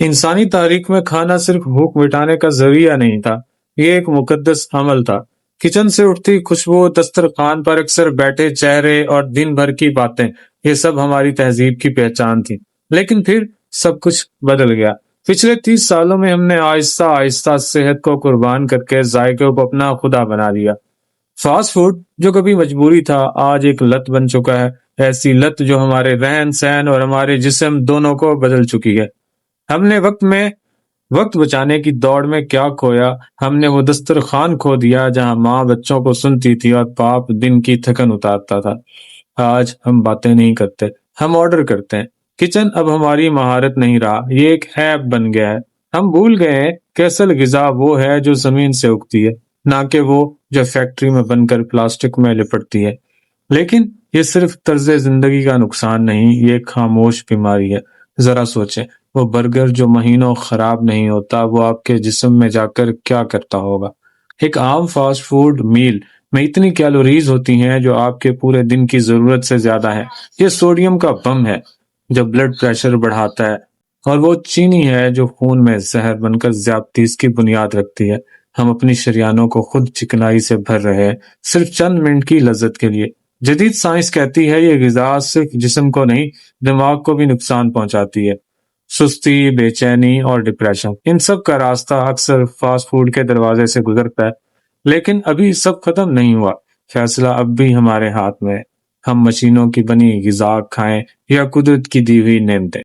انسانی تاریخ میں کھانا صرف بھوک مٹانے کا ذریعہ نہیں تھا، یہ ایک مقدس عمل تھا۔ کچن سے اٹھتی خوشبو، دسترخوان پر اکثر بیٹھے چہرے اور دن بھر کی باتیں، یہ سب ہماری تہذیب کی پہچان تھی۔ لیکن پھر سب کچھ بدل گیا۔ پچھلے 30 سالوں میں ہم نے آہستہ آہستہ صحت کو قربان کر کے ذائقے کو اپنا خدا بنا لیا۔ فاسٹ فوڈ جو کبھی مجبوری تھا، آج ایک لت بن چکا ہے، ایسی لت جو ہمارے رہن سہن اور ہمارے جسم دونوں کو بدل چکی ہے۔ ہم نے وقت بچانے کی دوڑ میں کیا کھویا؟ ہم نے وہ دسترخوان کھو دیا جہاں ماں بچوں کو سنتی تھی اور باپ دن کی تھکن اتارتا تھا۔ آج ہم باتیں نہیں کرتے، ہم آرڈر کرتے ہیں۔ کچن اب ہماری مہارت نہیں رہا، یہ ایک ایپ بن گیا ہے۔ ہم بھول گئے ہیں کہ اصل غذا وہ ہے جو زمین سے اگتی ہے، نہ کہ وہ جو فیکٹری میں بن کر پلاسٹک میں لپٹتی ہے۔ لیکن یہ صرف طرز زندگی کا نقصان نہیں، یہ ایک خاموش بیماری ہے۔ ذرا سوچیں، وہ برگر جو مہینوں خراب نہیں ہوتا، وہ آپ کے جسم میں جا کر کیا کرتا ہوگا؟ ایک عام فاسٹ فوڈ میل میں اتنی کیلوریز ہوتی ہیں جو آپ کے پورے دن کی ضرورت سے زیادہ ہے۔ یہ سوڈیم کا بم ہے جو بلڈ پریشر بڑھاتا ہے، اور وہ چینی ہے جو خون میں زہر بن کر ذیابطیس کی بنیاد رکھتی ہے۔ ہم اپنی شریانوں کو خود چکنائی سے بھر رہے ہیں، صرف چند منٹ کی لذت کے لیے۔ جدید سائنس کہتی ہے یہ غذا صرف جسم کو نہیں، دماغ کو بھی نقصان پہنچاتی ہے۔ سستی، بے چینی اور ڈپریشن، ان سب کا راستہ اکثر فاسٹ فوڈ کے دروازے سے گزرتا ہے۔ لیکن ابھی سب ختم نہیں ہوا، فیصلہ اب بھی ہمارے ہاتھ میں ہے۔ ہم مشینوں کی بنی غذا کھائیں یا قدرت کی دی ہوئی نعمتیں۔